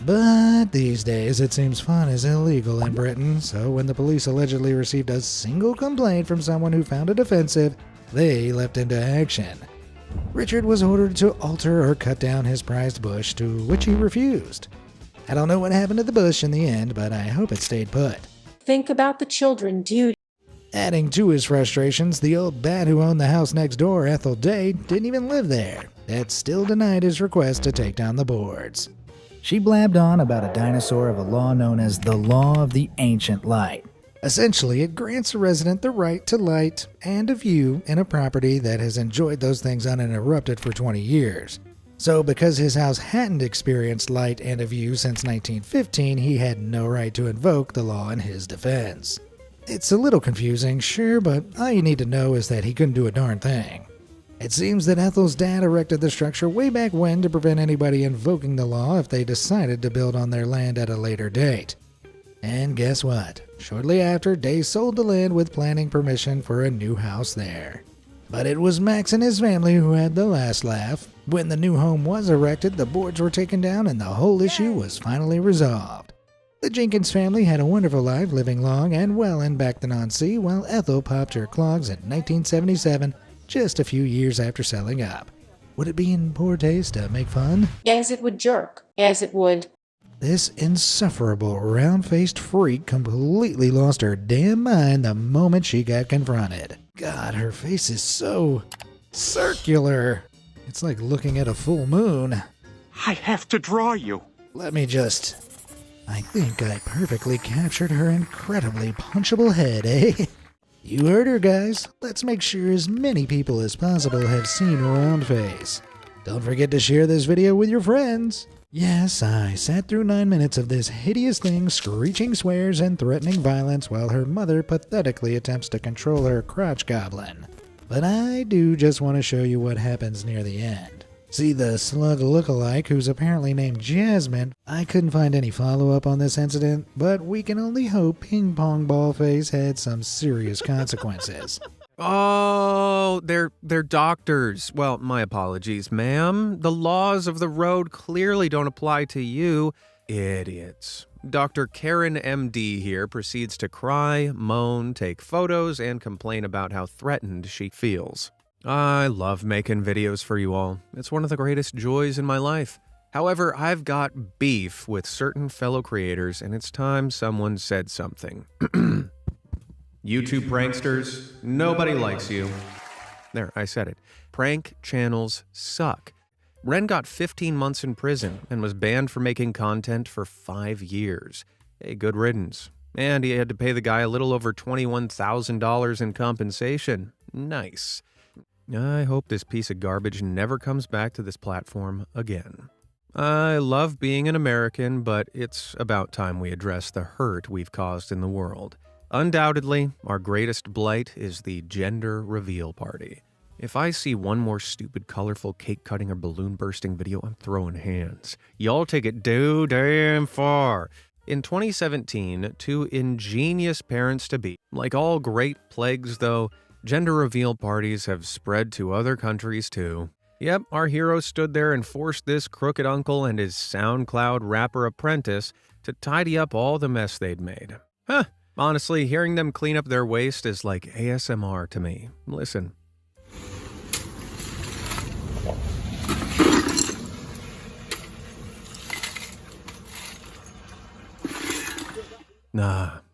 But these days it seems fun is illegal in Britain, so when the police allegedly received a single complaint from someone who found it offensive, they leapt into action. Richard was ordered to alter or cut down his prized bush, to which he refused. I don't know what happened to the bush in the end, but I hope it stayed put. Think about the children, dude. Adding to his frustrations, the old bat who owned the house next door, Ethel Day, didn't even live there. That still denied his request to take down the boards. She blabbed on about a dinosaur of a law known as the Law of the Ancient Light. Essentially, it grants a resident the right to light and a view in a property that has enjoyed those things uninterrupted for 20 years. So because his house hadn't experienced light and a view since 1915, he had no right to invoke the law in his defense. It's a little confusing, sure, but all you need to know is that he couldn't do a darn thing. It seems that Ethel's dad erected the structure way back when to prevent anybody invoking the law if they decided to build on their land at a later date. And guess what? Shortly after, Day sold the land with planning permission for a new house there. But it was Max and his family who had the last laugh. When the new home was erected, the boards were taken down and the whole issue was finally resolved. The Jenkins family had a wonderful life, living long and well in Bacton-on-Sea, while Ethel popped her clogs in 1977, just a few years after selling up. Would it be in poor taste to make fun? Yes, it would jerk. Yes, it would. This insufferable, round-faced freak completely lost her damn mind the moment she got confronted. God, her face is so circular. It's like looking at a full moon. I have to draw you. I think I perfectly captured her incredibly punchable head, eh? You heard her, guys. Let's make sure as many people as possible have seen her round face. Don't forget to share this video with your friends. Yes, I sat through 9 minutes of this hideous thing screeching swears and threatening violence while her mother pathetically attempts to control her crotch goblin. But I do just want to show you what happens near the end. See the slug lookalike who's apparently named Jasmine? I couldn't find any follow-up on this incident, but we can only hope Ping Pong Ball Face had some serious consequences. Oh, they're doctors. Well, my apologies, ma'am. The laws of the road clearly don't apply to you, idiots. Dr. Karen MD here proceeds to cry, moan, take photos, and complain about how threatened she feels. I love making videos for you all. It's one of the greatest joys in my life. However, I've got beef with certain fellow creators, and it's time someone said something. YouTube pranksters, nobody likes you. There, I said it. Prank channels suck. Ren got 15 months in prison and was banned for making content for 5 years. Hey, good riddance. And he had to pay the guy a little over $21,000 in compensation. Nice. I hope this piece of garbage never comes back to this platform again. I love being an American, but it's about time we address the hurt we've caused in the world. Undoubtedly, our greatest blight is the gender reveal party. If I see one more stupid, colorful cake-cutting or balloon-bursting video, I'm throwing hands. Y'all take it too damn far. In 2017, two ingenious parents-to-be, like all great plagues though, gender reveal parties have spread to other countries too. Yep, our hero stood there and forced this crooked uncle and his SoundCloud rapper apprentice to tidy up all the mess they'd made. Huh, honestly, hearing them clean up their waste is like ASMR to me. Listen.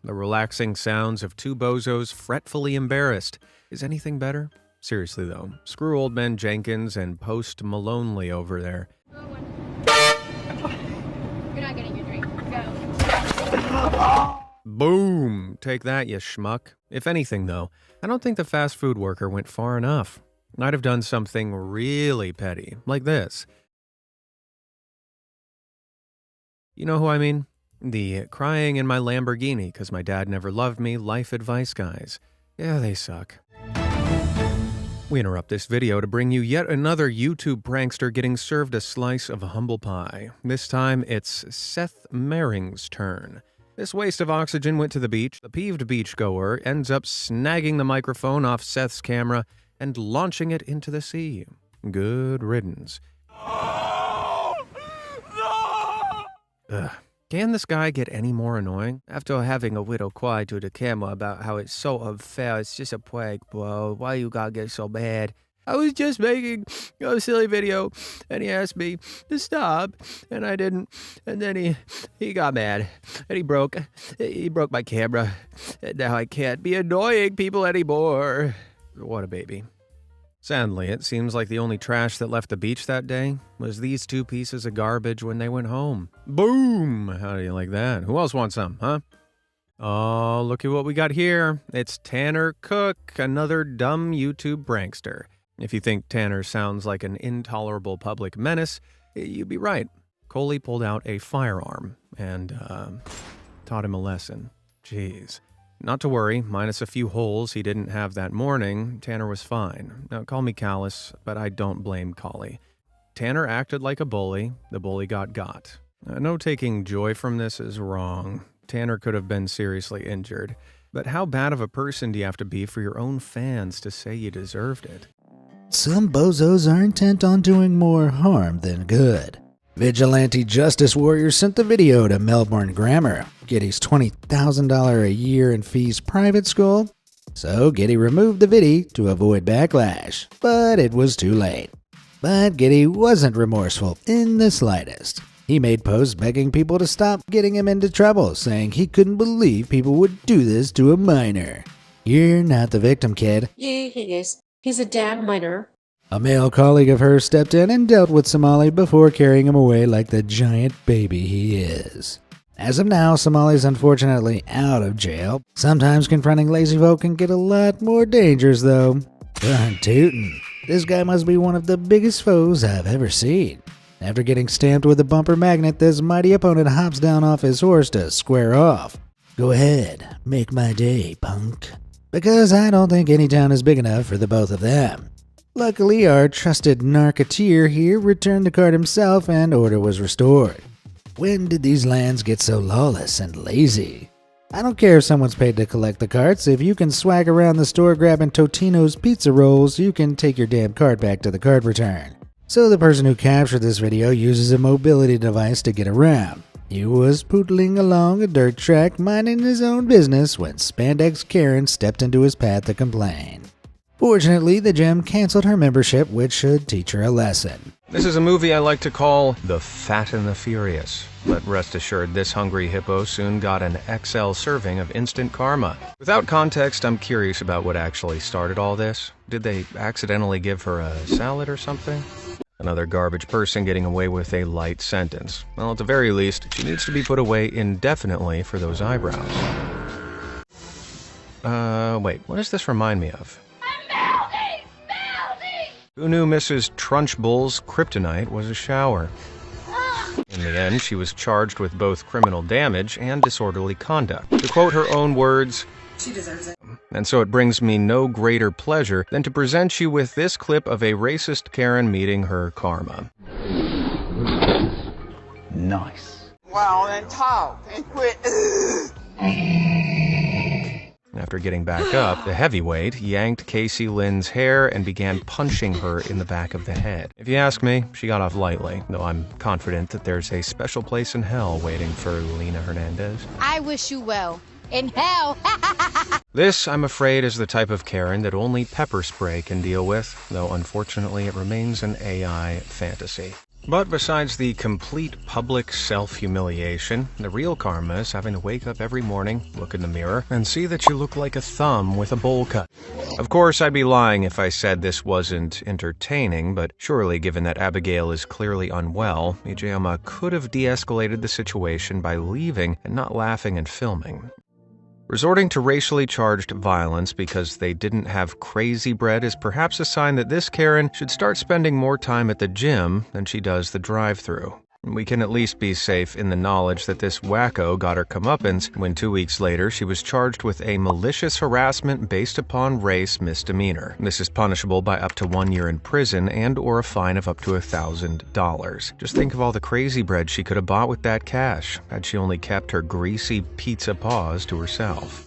The relaxing sounds of two bozos fretfully embarrassed. Is anything better? Seriously though, screw old man Jenkins and Post Malonely over there. You're not getting your drink. Go. Boom! Take that, you schmuck. If anything though, I don't think the fast food worker went far enough. I'd have done something really petty, like this. You know who I mean? The crying in my Lamborghini because my dad never loved me life advice guys. Yeah, they suck. We interrupt this video to bring you yet another YouTube prankster getting served a slice of humble pie. This time, it's Seth Mering's turn. This waste of oxygen went to the beach. The peeved beachgoer ends up snagging the microphone off Seth's camera and launching it into the sea. Good riddance. Ugh. Can this guy get any more annoying? After having a little cry to the camera about how it's so unfair, it's just a prank, bro. Why you gotta get so bad? I was just making a silly video, and he asked me to stop, and I didn't. And then he got mad, and he broke my camera, and now I can't be annoying people anymore. What a baby. Sadly, it seems like the only trash that left the beach that day was these two pieces of garbage when they went home. Boom! How do you like that? Who else wants some, huh? Oh, look at what we got here. It's Tanner Cook, another dumb YouTube prankster. If you think Tanner sounds like an intolerable public menace, you'd be right. Coley pulled out a firearm and taught him a lesson. Jeez. Not to worry, minus a few holes he didn't have that morning, Tanner was fine. Now, call me callous, but I don't blame Coley. Tanner acted like a bully. The bully got. No taking joy from this is wrong. Tanner could have been seriously injured. But how bad of a person do you have to be for your own fans to say you deserved it? Some bozos are intent on doing more harm than good. Vigilante justice warriors sent the video to Melbourne Grammar, Giddy's $20,000 a year in fees private school. So Giddy removed the video to avoid backlash, but it was too late. But Giddy wasn't remorseful in the slightest. He made posts begging people to stop getting him into trouble, saying he couldn't believe people would do this to a minor. You're not the victim, kid. Yeah, he is. He's a damn minor. A male colleague of hers stepped in and dealt with Somali before carrying him away like the giant baby he is. As of now, Somali's unfortunately out of jail. Sometimes confronting lazy folk can get a lot more dangerous, though. Darn tootin'. This guy must be one of the biggest foes I've ever seen. After getting stamped with a bumper magnet, this mighty opponent hops down off his horse to square off. Go ahead, make my day, punk. Because I don't think any town is big enough for the both of them. Luckily, our trusted narcoteer here returned the cart himself and order was restored. When did these lands get so lawless and lazy? I don't care if someone's paid to collect the carts. If you can swag around the store grabbing Totino's pizza rolls, you can take your damn cart back to the cart return. So the person who captured this video uses a mobility device to get around. He was poodling along a dirt track minding his own business when Spandex Karen stepped into his path to complain. Fortunately, the gym canceled her membership, which should teach her a lesson. This is a movie I like to call The Fat and the Furious. But rest assured, this hungry hippo soon got an XL serving of instant karma. Without context, I'm curious about what actually started all this. Did they accidentally give her a salad or something? Another garbage person getting away with a light sentence. Well, at the very least, she needs to be put away indefinitely for those eyebrows. Wait, what does this remind me of? Who knew Mrs. Trunchbull's kryptonite was a shower? In the end, she was charged with both criminal damage and disorderly conduct. To quote her own words, she deserves it. And so it brings me no greater pleasure than to present you with this clip of a racist Karen meeting her karma. Nice. Well, then talk and quit. After getting back up, the heavyweight yanked Casey Lynn's hair and began punching her in the back of the head. If you ask me, she got off lightly, though I'm confident that there's a special place in hell waiting for Lena Hernandez. I wish you well. In hell. This, I'm afraid, is the type of Karen that only pepper spray can deal with, though unfortunately it remains an AI fantasy. But besides the complete public self-humiliation, the real karma is having to wake up every morning, look in the mirror, and see that you look like a thumb with a bowl cut. Of course, I'd be lying if I said this wasn't entertaining, but surely given that Abigail is clearly unwell, Ijoma could have de-escalated the situation by leaving and not laughing and filming. Resorting to racially charged violence because they didn't have crazy bread is perhaps a sign that this Karen should start spending more time at the gym than she does the drive-thru. We can at least be safe in the knowledge that this wacko got her comeuppance when 2 weeks later she was charged with a malicious harassment based upon race misdemeanor. This is punishable by up to 1 year in prison and or a fine of up to $1,000. Just think of all the crazy bread she could have bought with that cash, had she only kept her greasy pizza paws to herself.